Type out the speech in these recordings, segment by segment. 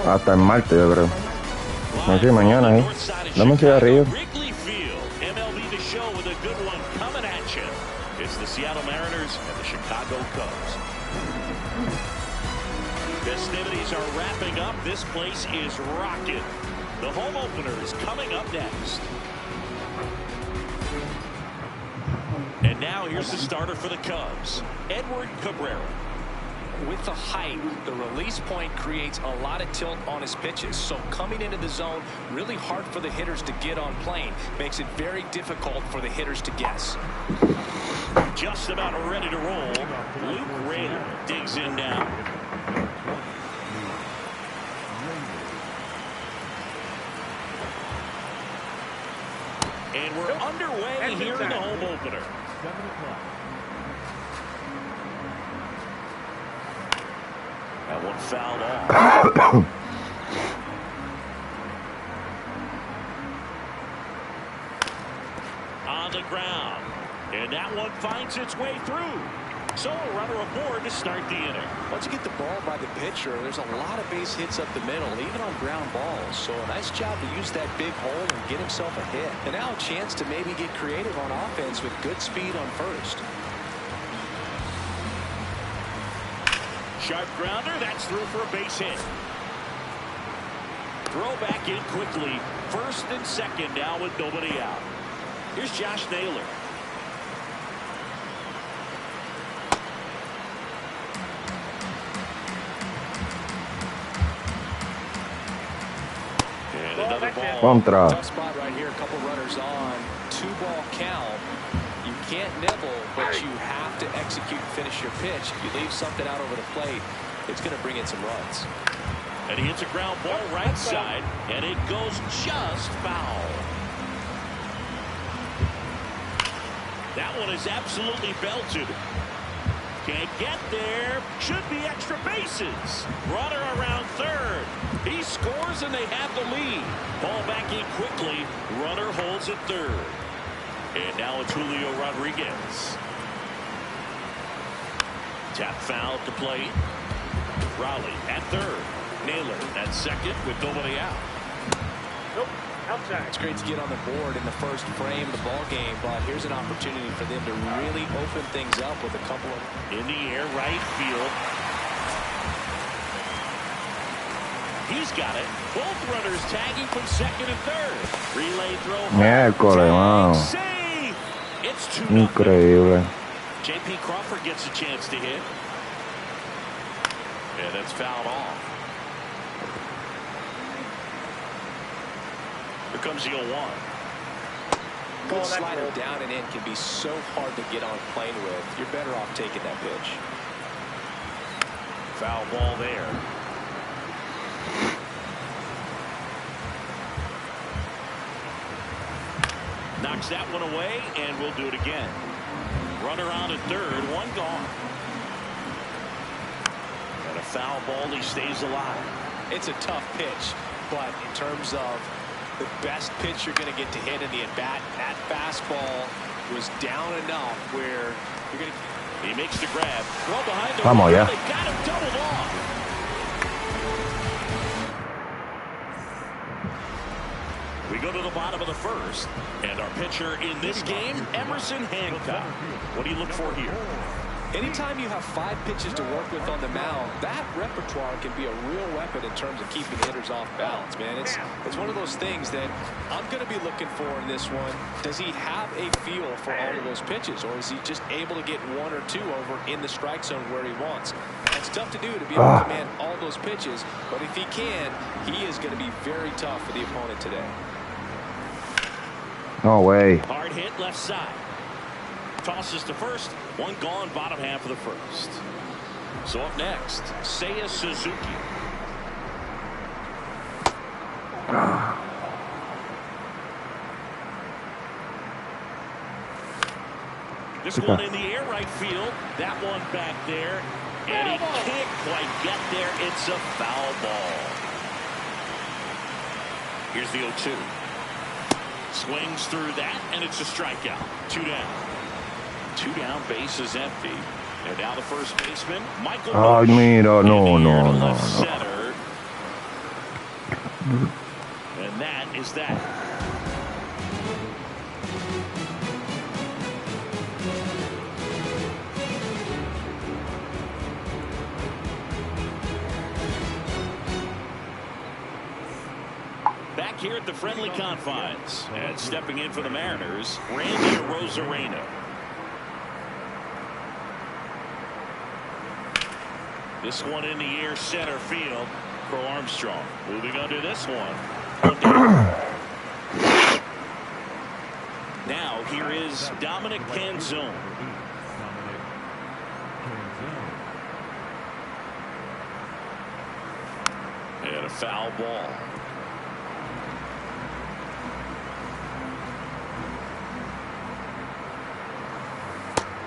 Hasta el martes, yo creo. No sé, mañana, Dame un cigarrillo. MLB The Show with a good one coming at you. It's the Seattle Mariners and the Chicago Cubs. Festivities are wrapping up. This place is rocking. The home opener is coming up next. And now here's the starter for the Cubs, Edward Cabrera. With the height, the release point creates a lot of tilt on his pitches. So coming into the zone, really hard for the hitters to get on plane. Makes it very difficult for the hitters to guess. Just about ready to roll. Luke Rayner digs in now. And we're underway here in the home opener. That one fouled off. On the ground. And that one finds its way through. So a runner aboard to start the inning. Once you get the ball by the pitcher, there's a lot of base hits up the middle, even on ground balls. So a nice job to use that big hole and get himself a hit. And now a chance to maybe get creative on offense with good speed on first. Sharp grounder, that's through for a base hit. Throw back in quickly. First and second now with nobody out. Here's Josh Naylor. And another ball. Contra. Tough spot right here. A couple runners on. 2-ball count. You can't nibble, but you have to execute and finish your pitch. If you leave something out over the plate, it's going to bring in some runs. And he hits a ground ball right side, and it goes just foul. That one is absolutely belted. Can't get there. Should be extra bases. Runner around third. He scores, and they have the lead. Ball back in quickly. Runner holds at third. And now it's Julio Rodriguez. Tap foul to play. Raleigh at third. Naylor at second with nobody out. Nope. Outside. It's great to get on the board in the first frame of the ball game, but here's an opportunity for them to really open things up with a couple of... In the air, right field. He's got it. Both runners tagging from second and third. Relay throw. Miércoles, wow. It's 2-0. Increíble. J.P. Crawford gets a chance to hit. And that's fouled off. Here comes the 0-1. Good slider down and in can be so hard to get on plane with. You're better off taking that pitch. Foul ball there. Knocks that one away, and we'll do it again. Runner on at third, one gone. And a foul ball, he stays alive. It's a tough pitch, but in terms of the best pitch you're going to get to hit in the at-bat, that fastball was down enough where you're going to... He makes the grab. Throw behind the Vamos, ya. They got him doubled off. We go to the bottom of the first, and our pitcher in this game, Emerson Hancock. What do you look for here? Anytime you have 5 pitches to work with on the mound, that repertoire can be a real weapon in terms of keeping hitters off balance, man. It's one of those things that I'm going to be looking for in this one. Does he have a feel for all of those pitches, or is he just able to get 1 or 2 over in the strike zone where he wants? It's tough to do, to be able to command all those pitches, but if he can, he is going to be very tough for the opponent today. No way. Hard hit left side. Tosses to first. 1 gone, bottom half of the first. So up next, Seiya Suzuki. This one in the air right field. That one back there. And he can't quite get there. It's a foul ball. Here's the 0-2. Swings through that, and it's a strikeout. 2 down. 2 down, base is empty. And now the first baseman, Michael Bush. Mira, no. Center. And that is that. Back here at the friendly confines. And stepping in for the Mariners, Randy Arozarena. This one in the air center field for Armstrong. Moving under this one. Now here is Dominic Canzone. And a foul ball.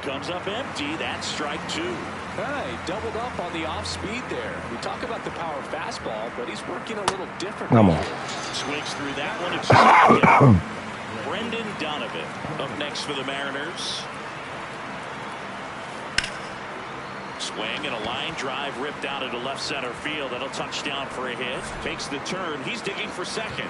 Comes up empty. That's strike 2. Hey, doubled up on the off speed there. We talk about the power fastball, but he's working a little different. Swings through that one. It's Brendan Donovan up next for the Mariners. Swing and a line drive ripped out into left center field. That'll touch down for a hit. Takes the turn. He's digging for second.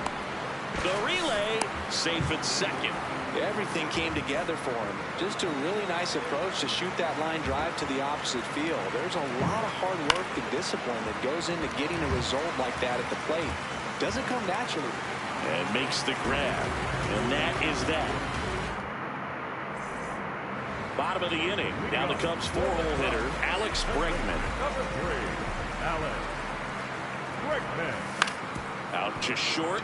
The relay safe at second. Everything came together for him. Just a really nice approach to shoot that line drive to the opposite field. There's a lot of hard work and discipline that goes into getting a result like that at the plate. Doesn't come naturally. And makes the grab. And that is that. Bottom of the inning. Down the Cubs 4-hole hitter, Alex Bregman. Number 3, Alex Bregman. Out to short.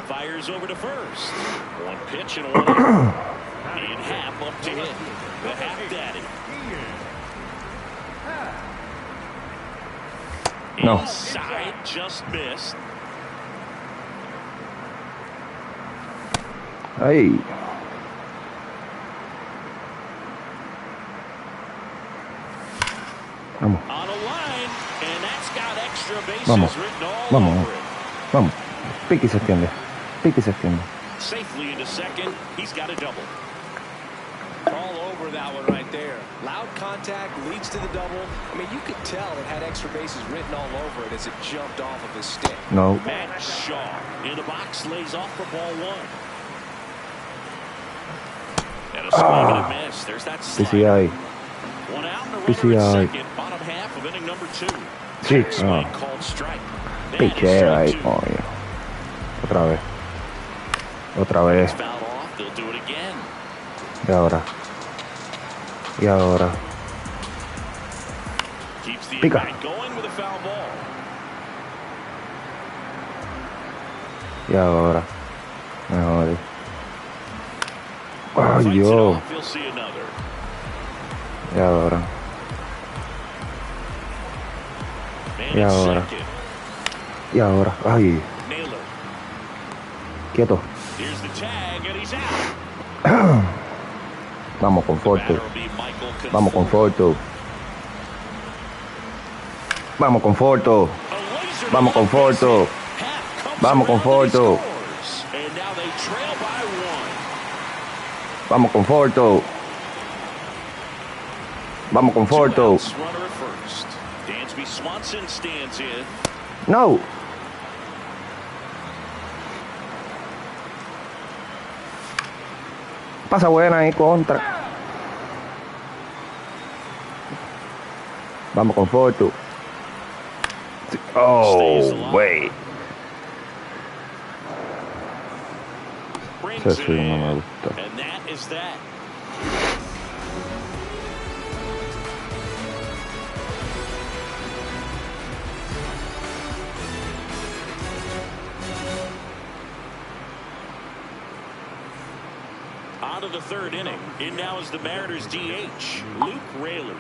Fires over to first. 1 pitch and 1 in half up to hit. The half daddy. No. Inside, just missed. Hey. Vamos. On a line, and that's got extra bases written all over it. Vamos. Pique y se extiende. Pique y se extiende. Safely into second. He's got a double. All over that one right there. Loud contact leads to the double. I mean, you could tell it had extra bases written all over it as it jumped off of his stick. No. Matt Shaw in the box lays off for ball 1. And a swing and a miss. There's that slide. PCI. 1 out and a runner at second. Bottom half of inning number 2. Sí. Swing called strike. Pichea ahí, coño. Otra vez. Otra vez. Fouled off. They'll do it again. Y ahora. Y ahora. Keeps the Pica. impact going with a foul ball. Y ahora. Me jodí. Ay, Fights it Dios. off. He'll see another. Y ahora. Man Y at ahora. second. Y ahora. Ay. Naylor. Quieto. Here's the tag and he's out. Vamos con Forto. Batter will be Michael Vamos con Forto. Vamos con Forto. A laser Vamos con Forto. half comes Vamos con around and he Forto. scores. And now they trail by 1. Vamos con Forto. Vamos con 2 Forto. outs, runner at first. Dansby Swanson stands in. No. Pasa buena ahí contra. Vamos con Fortu. Oh, wait. Ese sí no me gusta. And that is that. On to the third inning. In now is the Mariners DH, Luke Raley.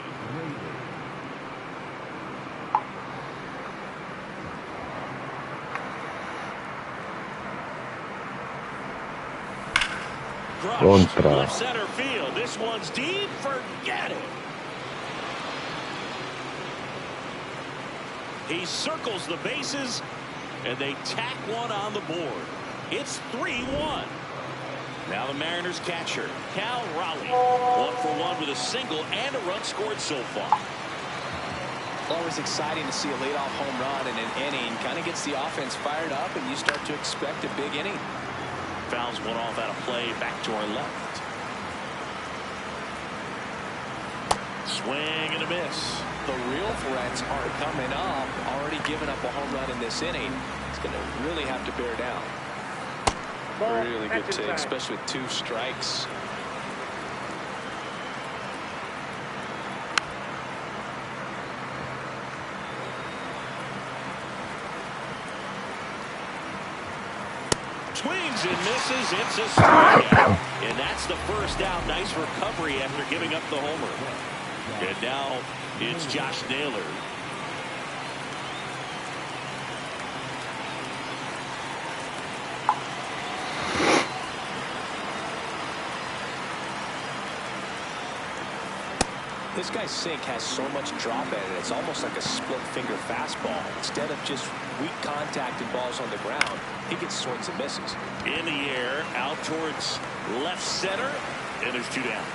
Contra. Left center field. This one's deep. Forget it. He circles the bases, and they tack one on the board. It's 3-1. Now the Mariners catcher, Cal Raleigh. 1-for-1 with a single and a run scored so far. Always exciting to see a leadoff home run in an inning. Kind of gets the offense fired up, and you start to expect a big inning. Fouls one off out of play, back to our left. Swing and a miss. The real threats are coming up. Already giving up a home run in this inning. It's going to really have to bear down. Really good take, especially with 2 strikes. Swings and misses. It's a strikeout. And that's the first out. Nice recovery after giving up the homer. And now it's Josh Naylor. This guy's sink has so much drop in it. It's almost like a split finger fastball. Instead of just weak contact and balls on the ground, he gets swings and misses. In the air, out towards left center, and there's 2 down.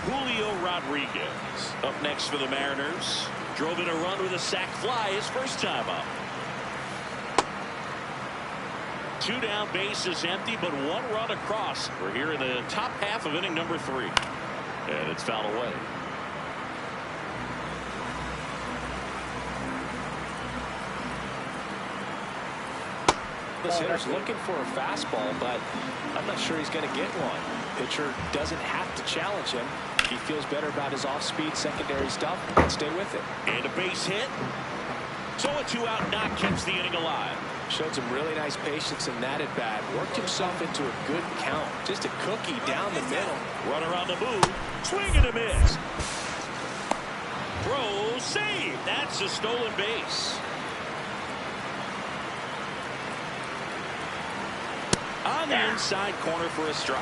Julio Rodriguez up next for the Mariners. Drove in a run with a sac fly his first time up. 2 down, base is empty, but 1 run across. We're here in the top half of inning number 3. And it's fouled away. This hitter's looking for a fastball, but I'm not sure he's going to get one. Pitcher doesn't have to challenge him. He feels better about his off-speed secondary stuff. Stay with it. And a base hit. So a 2-out knock keeps the inning alive. Showed some really nice patience in that at bat. Worked himself into a good count. Just a cookie down the middle. Runner on the move. Swing and a miss. Throw, save. That's a stolen base. On the inside corner for a strike.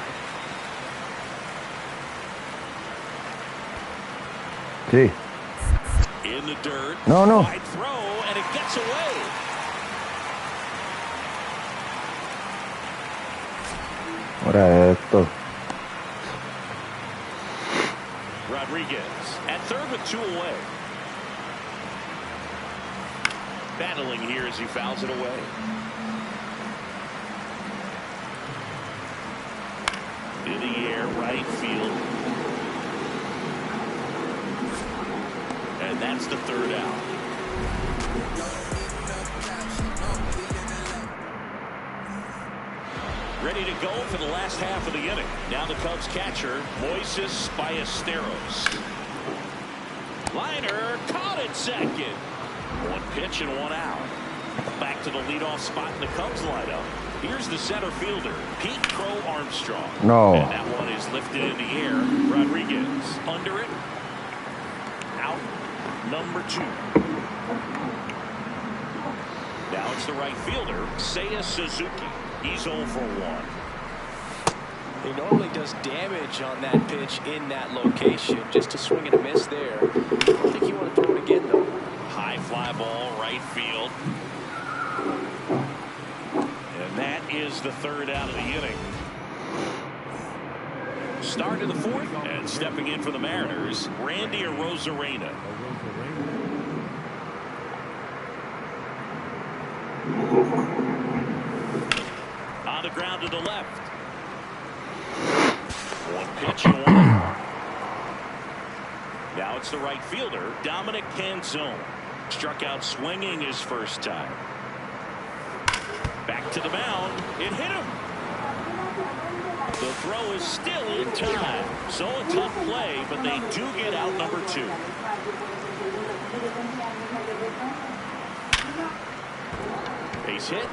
Sí. In the dirt. No. Wide throw, and it gets away. Ahora esto. Rodriguez at third with 2 away. Battling here as he fouls it away. In the air, right field. And that's the 3rd out. Ready to go for the last half of the inning. Now the Cubs catcher, Moises Ballesteros. Liner caught at second. 1 pitch and 1 out. Back to the leadoff spot in the Cubs lineup. Here's the center fielder, Pete Crow Armstrong. No. And that one is lifted in the air. Rodriguez under it. Out number 2. Now it's the right fielder, Seiya Suzuki. He's 0 for 1. He normally does damage on that pitch in that location. Just a swing and a miss there. I don't think you want to throw it again, though. High fly ball, right field. And that is the 3rd out of the inning. Start of the 4th, and stepping in for the Mariners, Randy Arozarena. On the ground to the left. 1 pitch and 1. the right fielder, Dominic Canzone. Struck out swinging his first time. Back to the mound. It hit him. The throw is still in time. So a tough play, but they do get out number 2. Base hit.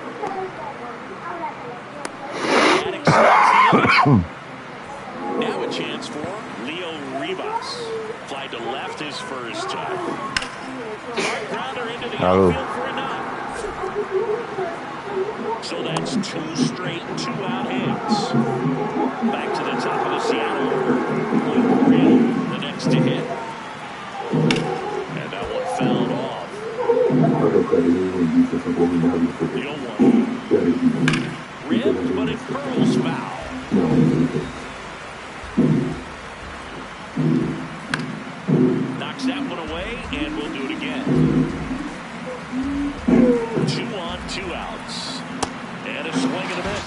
Now a chance for Leo Rivas. Fly to left his first time. Hard grounder into the outfield for a knock. So that's 2 straight 2-out hits. Back to the top of the Seattle order. Luke Real, the next to hit. And that one fouled off. The 0-1. Ribbed, but it curls foul. Knocks that one away, and we'll do it again. 2 on, 2 outs. And a swing and a miss.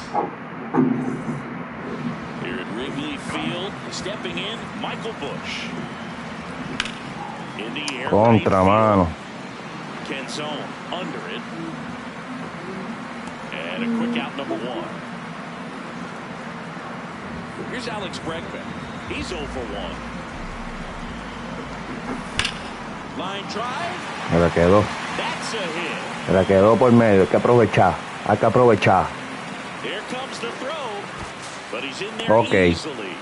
Here at Wrigley Field, stepping in, Michael Bush. In the air. Contra, mano. Canzone under it. And a quick out number 1. Here's Alex Bregman. He's 0 for 1. Line drive. Me la quedó. That's a hit. Me la quedó por medio. Hay que aprovechar. Hay que aprovechar. Here comes the throw. But he's in there easily.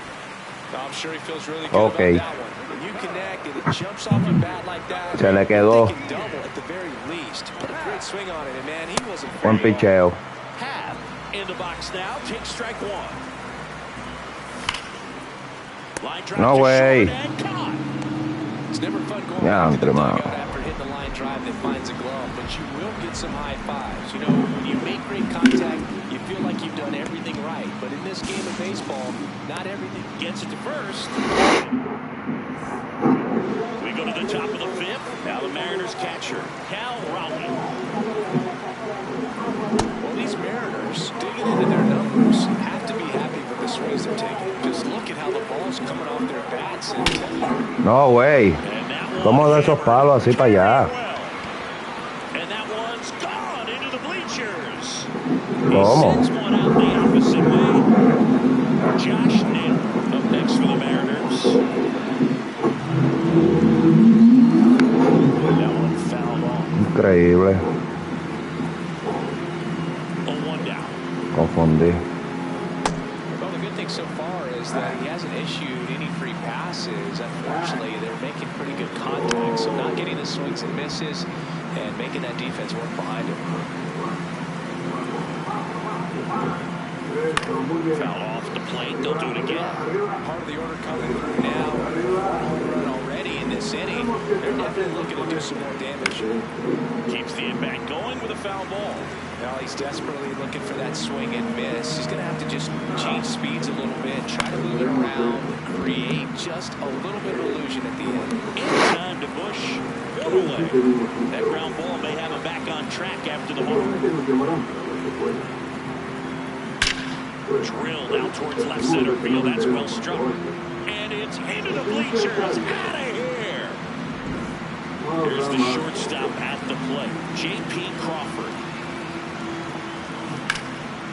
I'm sure he feels really good about that one. When you connect and it jumps off your bat like that, se le quedó. Double at the very least. Put a great swing on it, and man, he wasn't Buen picheo. Half in the box now. Take strike 1. Line drive No way. It's never fun going Yeah, back to the dugout after hitting the line drive that finds a glove, but you will get some high fives. You know, when you make great contact, you feel like you've done everything right. But in this game of baseball, not everything. Gets it to first. We go to the top of the 5th. Now the Mariners catcher, Cal Raleigh. Well, these Mariners, digging into their numbers, have to be happy with the swings they're taking. Just look at how the ball's coming off their bats. No way. ¿Cómo de esos palos así para allá? And that one's gone into the bleachers. ¿Cómo? He sends one out the opposite way. Josh Naylor up next for the Mariners. That one fouled off. Increíble. 0-1 down. Confundí. Well, the good thing so far is that he hasn't issued any free passes. Unfortunately, they're making pretty good contact, so not getting the swings and misses and making that defense work behind him. Foul off the plate. They'll do it again. Part of the order coming now. 1 home run already in this inning. They're definitely looking to do some more damage. Keeps the at-bat going with a foul ball. Now he's desperately looking for that swing and miss. He's going to have to just change speeds a little bit, try to move it around, create just a little bit of illusion at the end. In time to Bush. One away. That ground ball may have him back on track after the home. Drilled out towards left center field. That's well struck. And it's into the bleachers. Out of here. Here's the shortstop at the plate. J.P. Crawford.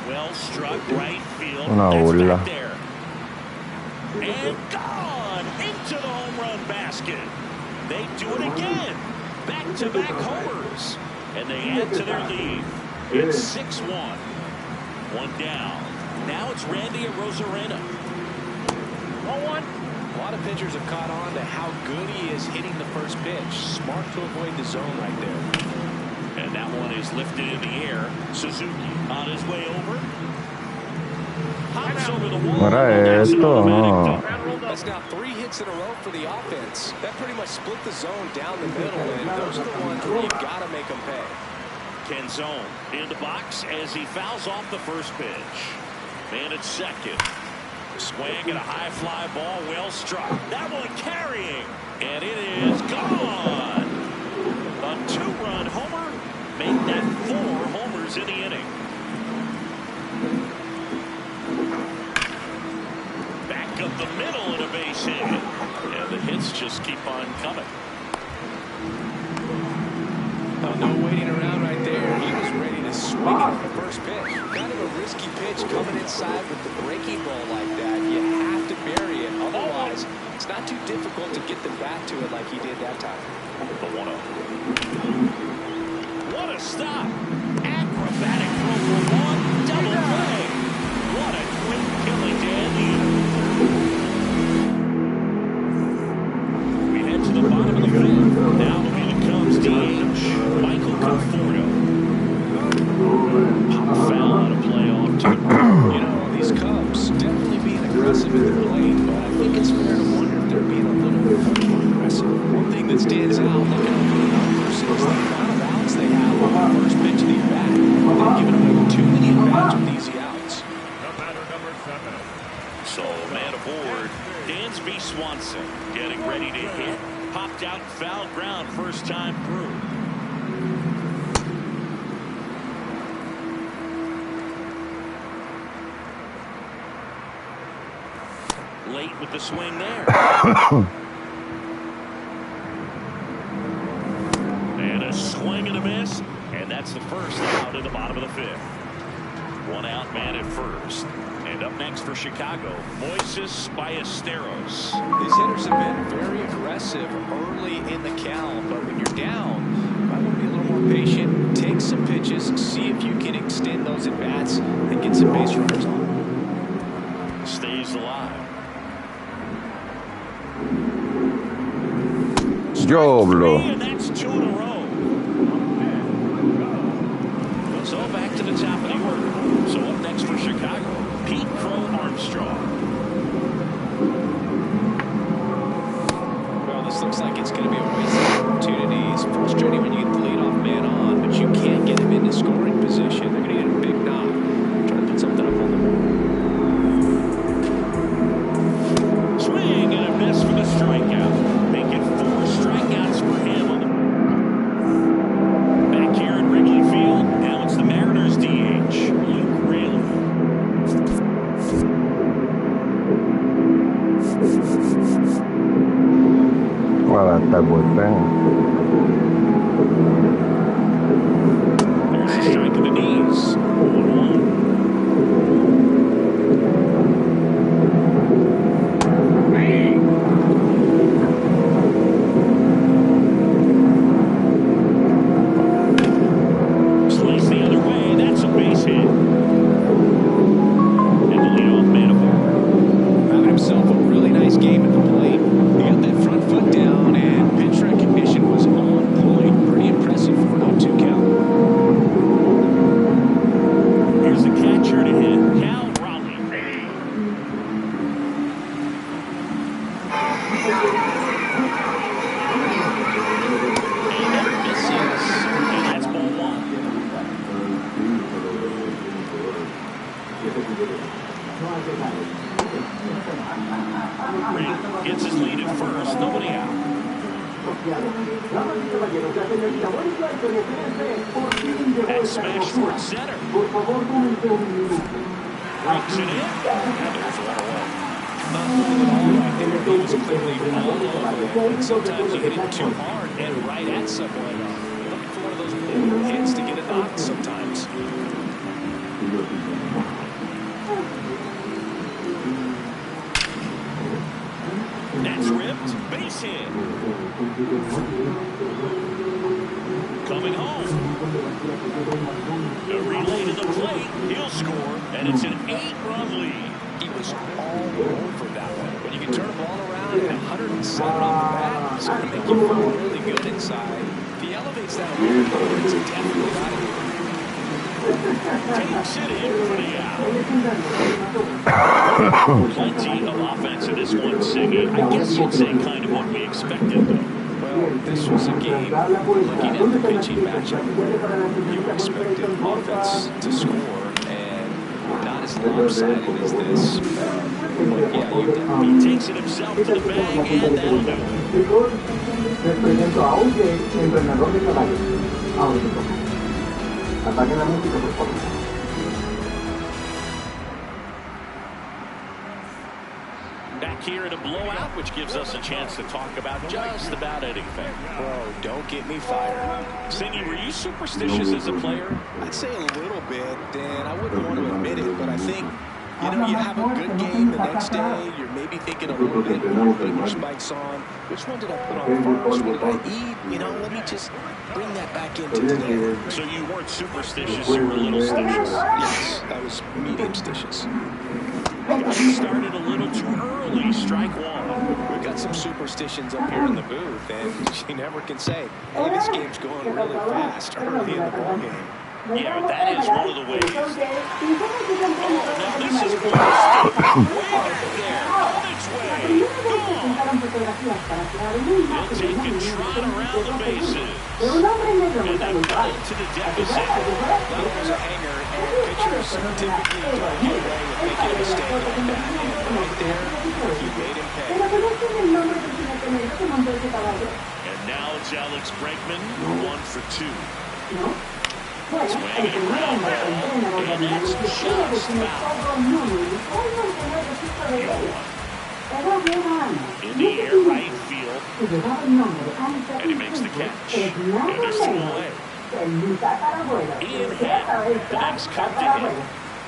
Well struck right field. Una That's burla. back there. And gone into the home run basket. They do it again. Back-to-back homers. And they add to their lead. It's 6-1. 1 down. Now it's Randy Arozarena. 1-1. A lot of pitchers have caught on to how good he is hitting the first pitch. Smart to avoid the zone right there. And that one is lifted in the air. Suzuki on his way over. Hops over the wall. Para esto, no. That's now 3 hits in a row for the offense. That pretty much split the zone down the middle, and those are the ones where you've got to make them pay. Canzone in the box as he fouls off the first pitch. Man at second. Swing and a high fly ball well struck. That one carrying. And it is gone. A 2-run homer. Make that 4 homers in the inning. Back up the middle and a base hit. And the hits just keep on coming. No waiting around right there. He was ready to swing it the first pitch. Kind of a risky pitch coming inside with the breaking ball like that. You have to bury it. Otherwise, it's not too difficult to get the bat to it like he did that time. The 1-0. What a stop. Acrobatic throw for one. Double play. What a quick killing to end the inning. We head to the bottom of the fifth. Now it'll be the Cubs DH, Michael Conforto. Pop foul on a playoff to the ball. You know, these Cubs definitely being aggressive at the plate, but I think it's fair to wonder if they're being a little bit more aggressive. One thing that stands out looking over the numbers is the amount of outs they have on the first pitch of the at-bat. They've given away too many at-bats with easy outs. The batter, number 7. So, man aboard, Dansby Swanson getting ready to hit. Popped out foul ground first time through. Late with the swing there. And a swing and a miss. And that's the first out in the bottom of the fifth. One out man at first. And up next for Chicago, Moises Ballesteros. These hitters have been very aggressive early in the count, but when you're down, you might want to be a little more patient, take some pitches, see if you can extend those at-bats and get some base runners on. Stays alive. Diablo. And that's 2 in a row. So back to the top of the order. So up next for Chicago, Pete Crow Armstrong. Well, this looks like it's going to be a wasted opportunity. It's frustrating when you get the leadoff man on, but you can't get him into scoring position. They're going to get a big knock. Try to put something up on the board. Swing and a miss for the strikeout. Making 4 strikeouts for him on the back here at Wrigley Field. Now it's the Mariners DH, Luke Raley. Well, that would bang. There's a strike of the knees. 1-1. Slice the other way. That's a base hit. And the leadoff man aboard. Having himself a really nice game at the plate. He got that front foot down, and pitch recognition was on point. Pretty impressive for an 0-2 count. Here's the catcher to hit, Cal Raleigh. And that misses. And that's ball 1. Raley gets his lead at first, nobody out. That smash towards center. Brings it in. And there's 1 away. Not moving at all right there. He was clearly all over it. And sometimes you hit it too hard and right at someone. You're looking for one of those little hits to get a knock sometimes. That's ripped. Base hit. Coming home. A relay to the plate. He'll score. And it's an 8-run lead. He was all over that one. When you can turn a ball around at 107 off the bat, it's going to make you feel really good inside. If he elevates that a little bit, it's definitely got it. Takes it in for the out. Plenty of offense in this one, Siggy. I guess you'd say kind of what we expected, though. Well, this was a game, looking at the pitching matchup, you expected offense to score, and not as lopsided as this. But yeah, you definitely. He takes it himself to the bag, and that'll do it. Apaguen la música, por favor. Back here in a blowout, which gives us a chance to talk about just about anything. Bro, don't get me fired. Cindy, were you superstitious as a player? I'd say a little bit, and I wouldn't want to admit it, but I think, you know, you have a good game the next day, you're maybe thinking a little bit, putting your spikes on. Which one did I put on first? What did I eat? You know, let me just bring that back into today. So you weren't superstitious, you were a little stitious. Yes, I was medium stitious. Started a little too early. Strike one. We've got some superstitions up here in the booth, and you never can say, hey, this game's going really fast early in the ball game. Yeah, that is one of the ways. Oh, now this is going to stick way back there. On its way. Gone. They'll take a trot around the bases. And they fall to the deficit. That was a hanger, and pitchers typically don't get away with making a mistake like that. And right there, he made him pay. And now it's Alex Bregman, 1 for 2. Swinging a ground ball, and that's just foul. In the air, right field, and he makes the catch. And there's 2 away. Ian Happ, the next cut to him.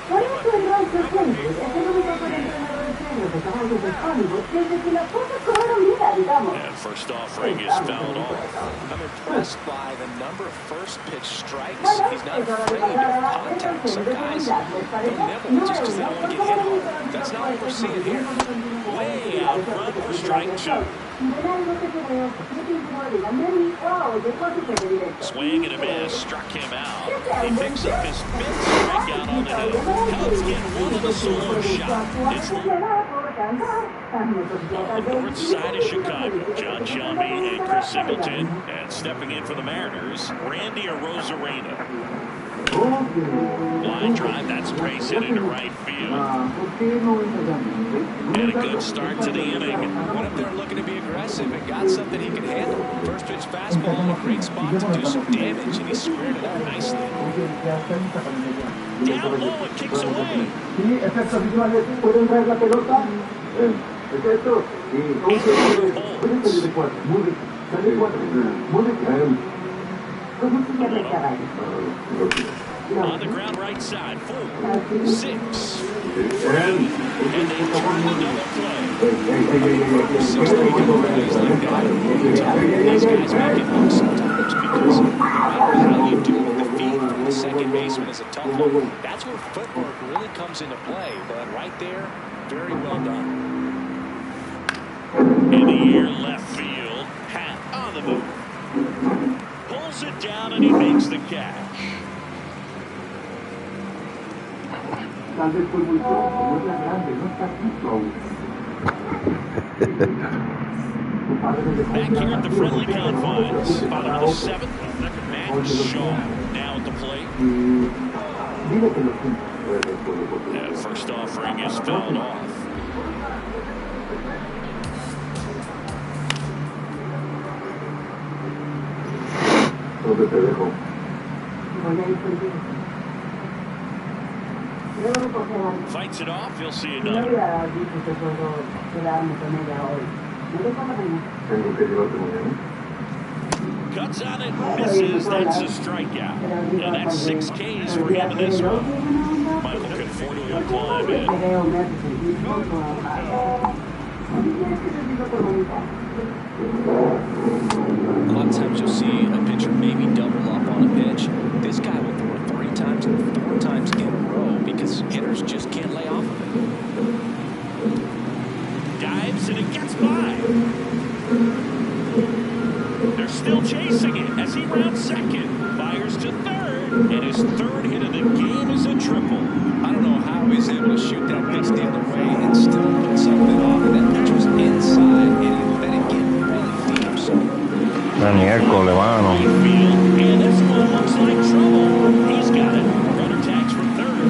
Por eso el rol frecuente es el único con entrenadores serios de caballos históricos desde que las cosas cobraron vida, digamos. And first offering is fouled off. I'm impressed by the number of first pitch strikes. He's not afraid of contact. Some guys, they'll nibble just because they don't want to get hit hard. That's not what we're seeing here. Way out front for strike 2. Swing and a miss, struck him out. He picks up his 5th strikeout on the hill. Cubs get one of the solo shot. It's on the north side of Chicago. John Shelby and Chris Singleton. And stepping in for the Mariners, Randy Arozarena. Line drive, that's Brace hit into right field. And a good start to the inning. Went up there looking to be aggressive and got something he can handle. First pitch fastball in a great spot to do some damage, and he squared it up nicely. Down low, it kicks away. On the ground right side, 4, 6, 3, and they turn another play. These guys make it look sometimes because no matter how you do it, the feed from the second baseman is a tough one. That's where footwork really comes into play, but right there, very well done. In the air, left field, Happ on the move. Pulls it down and he makes the catch. Tal vez fue muy pronto, no es la grande, no está aquí aún. Back here at the friendly confines, bottom of the 7th, Matt Shaw now at the plate. And first offering is fouled off. Fights it off, he'll see another. Cuts on it, misses, that's a strikeout. And that's 6 Ks for him in this one. Michael Conforto will climb in. A lot of times you'll see a pitcher maybe double up on a pitch. This guy will throw it 3 times and 4 times in a row because hitters just can't lay off of it. Dives and it gets by. They're still chasing it as he rounds second. Fires to third, and his 3rd hit of the game is a triple. I don't know how he's able to shoot that pitch the other way and still put something off. And that pitch was inside, and he let it get really deep. So Miércoles, mano. And this one looks like trouble. He's got it. Runner tags for 3rd.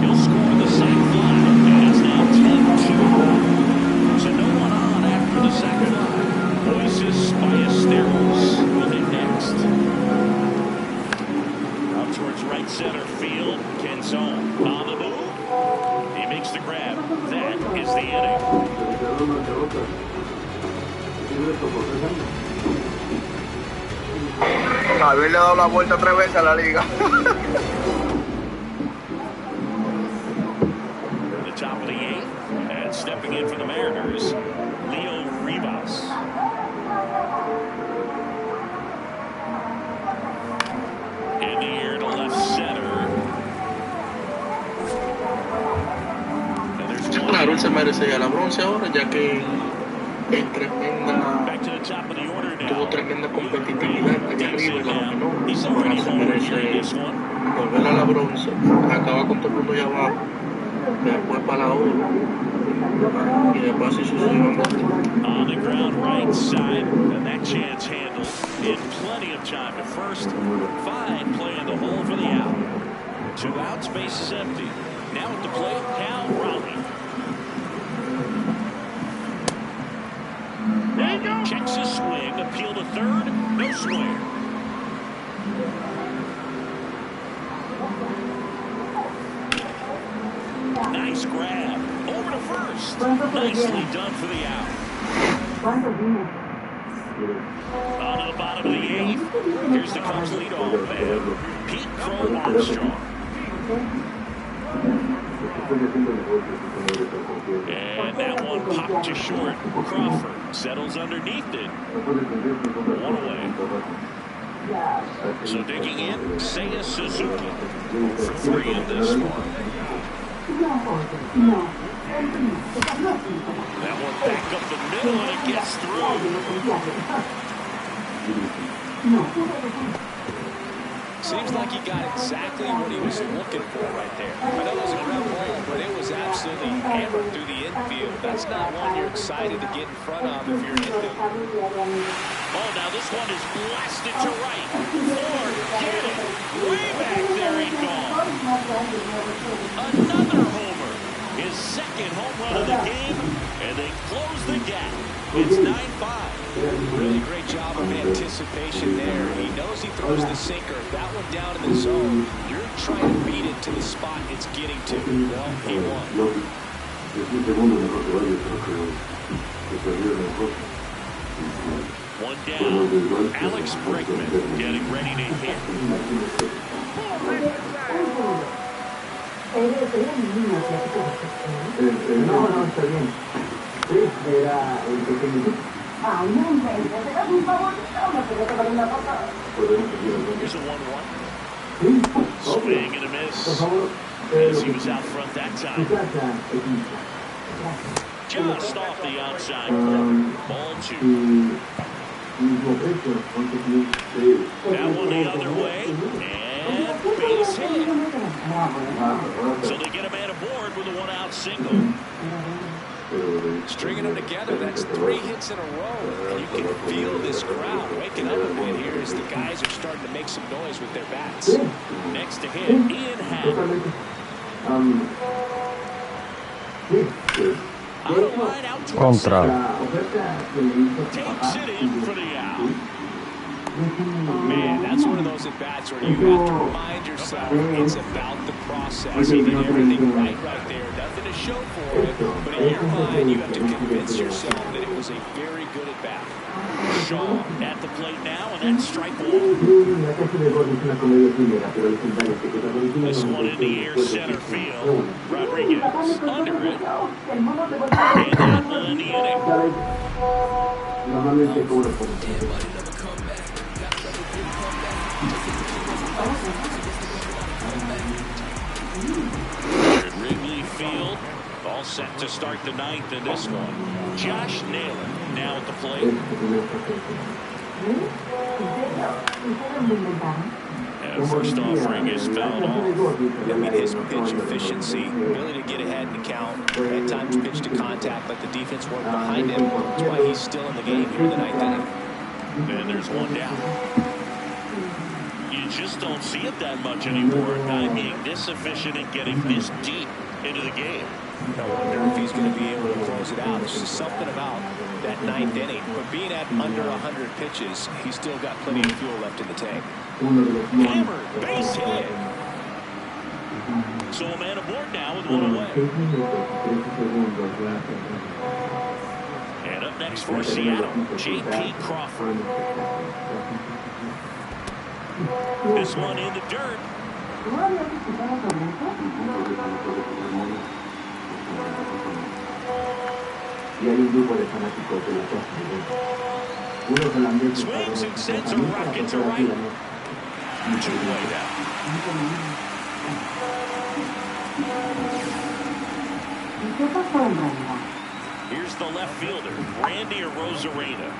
He'll score the sac fly, and it's now 10-2. So no one on after the sac fly. Moises Ballesteros will hit next. Up towards right center field. Kenzone on the move. He makes the grab. That is the inning. Javier le ha dado la vuelta 3 veces a la liga. The top of the 8th, and stepping in for the Mariners, Leo Rivas. In the air to left center. Sí, claro, él se merece ya la bronce ahora, ya que es tremenda, tuvo tremenda competitividad allá arriba y la dominó. Ahora se merece volver a la bronce, acaba con todo el mundo allá abajo, después para la oro y después así sucesivamente. On the ground right side, and that chance handled in plenty of time to first. Fine play in the hole for the out. 2 outs, base is empty. Now at the plate, Cal Raleigh. Raleigh checks his swing, appeal to third, no swing. Nice grab, over to first. Nicely done for the out. On to the bottom of the 8th. Here's the Cubs leadoff man, Pete Crow Armstrong. And that one popped to short. Crawford settles underneath it. 1 away. So digging in, Seiya Suzuki for 3 in this one. That one back up the middle and it gets through. Seems like he got exactly what he was looking for right there. I know it was a ground ball, but it was absolutely hammered through the infield. That's not one you're excited to get in front of if you're an infielder. Oh, now this one is blasted to right. Ford, get it. Way back there, ain't gone. Another homer. His second home run of the game, and they close the gap. It's 9-5. Really great job of anticipation there. He knows he throws the sinker. That one down in the zone. You're trying to beat it to the spot it's getting to. Well, he won. One down. Alex Bregman getting ready to hit. Here's a 1-1. Swing and a miss as he was out front that time. Just off the outside corner. Ball 2. That one the other way. And base hit. So they get a man aboard with a 1-out single. Stringing them together, that's 3 hits in a row. And you can feel this crowd waking up a bit here as the guys are starting to make some noise with their bats. Next to hit, Ian Happ. On the line out towards center. Takes it in for the out. Man, that's one of those at-bats where you have to remind yourself it's about the process. He did everything right there. Nothing to show for it, but in your mind, you have to convince yourself that it was a very good at-bat. Shaw at the plate now, and that's strike 1. This one in the air, center field. Rodriguez under it. And that will end the inning. At Wrigley Field, all set to start the 9th in this one. Josh Naylor now at the plate. And first offering is fouled off. I mean, his pitch efficiency, ability to get ahead in the count, at times pitch to contact, let the defense work behind him. That's why he's still in the game here in the 9th inning. And there's one down. You just don't see it that much anymore. A guy being this efficient and getting this deep into the game. I wonder if he's going to be able to close it out. There's just something about that 9th inning. But being at under 100 pitches, he's still got plenty of fuel left in the tank. Hammered, base hit. So a man aboard now with one away. And up next for Seattle, J.P. Crawford. This one in the dirt. Swings and sends a rocket to right. Two-way down. Here's the left fielder, Randy Arozarena.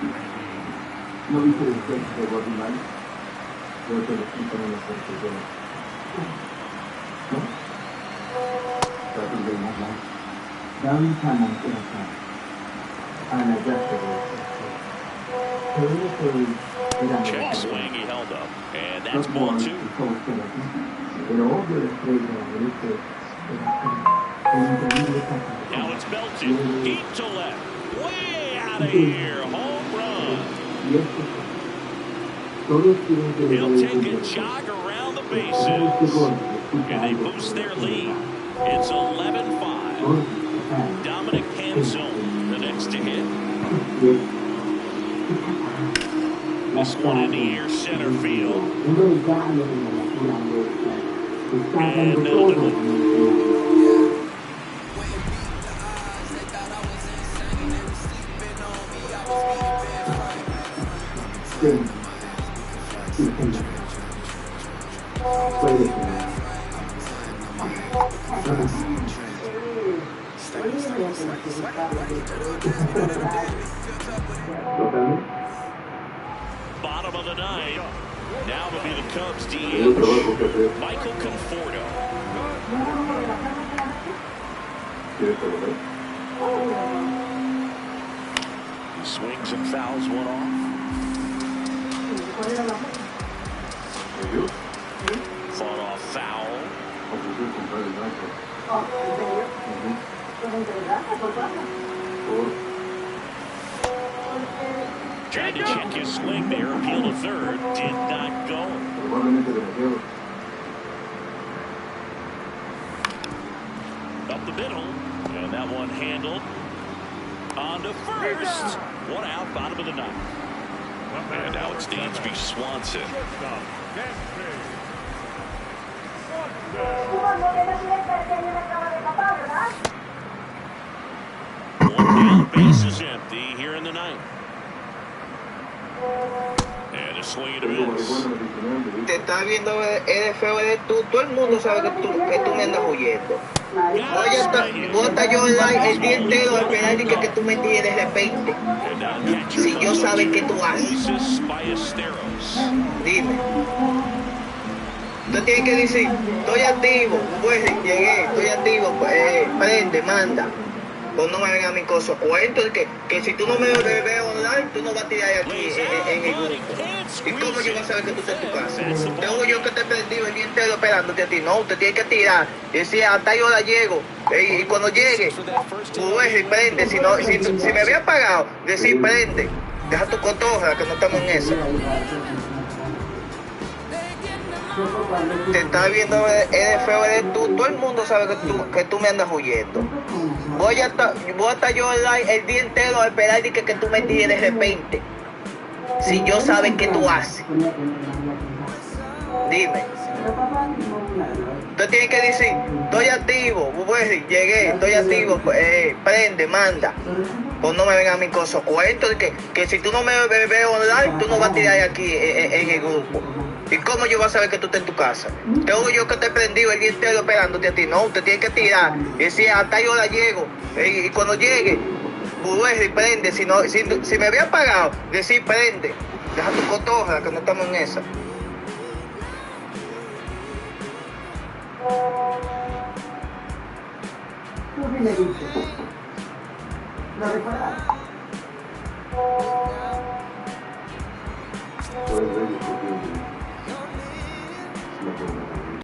Check swing, he held up, and that's ball two. Now it's belted, deep to left, way out of here, home run. He'll take a jog around the bases, and they boost their lead. It's 11-5. Dominic Hanson, the next to hit. This one in the air, center field. And nailed it. Bottom of the ninth. Now will be the Cubs DH, Michael Conforto. He swings and fouls one off. Fought off foul. Tried to check his swing there, appeal to third, did not go. Up the middle, and that one handled. On to first. One out, bottom of the ninth. And now it's Dansby Swanson. One down, base is empty here in the ninth. And a swing and a miss. Te estás viendo, eres feo, eres tú. Todo el mundo sabe que tú me andas huyendo. Voy a estar yo online el día entero a esperar que tú me tires de repente. Si yo sabes que tú haces. Dime. Tú tienes que decir, estoy activo, pues llegué, estoy activo, pues, prende, manda. Pues no me venga a mi cosa. Cuento que si tú no me ves online, tú no vas a tirar aquí en el grupo. ¿Y cómo yo voy a saber que tú estás en tu casa? Tengo yo que te prendido el día entero esperándote a ti. No, usted tiene que tirar. Y decir, hasta yo la llego. Y cuando llegue, pues y prende. Si me había apagado, decir prende. Deja tu cotorra, que no estamos en eso. Te estás viendo, eres feo, eres tú. Todo el mundo sabe que tú me andas huyendo. Voy a estar yo online el día entero a esperar que tú me tires de repente. Si yo sabes qué tú haces. Dime. Tú tienes que decir, estoy activo, pues llegué, estoy activo, prende, manda. Pues no me venga a mi cosa. Cuento que si tú no me ves online, tú no vas a tirar aquí en el grupo. ¿Y cómo yo voy a saber que tú estás en tu casa? Tengo yo que te prendido el día entero esperándote a ti. No, usted tiene que tirar. Y decir, hasta yo la llego. Y cuando llegue, pues y prende. Si me había apagado, decir prende. Deja tu cotorra, que no estamos en esa. ¿Tú qué le dices? ¿Lo recuerdas?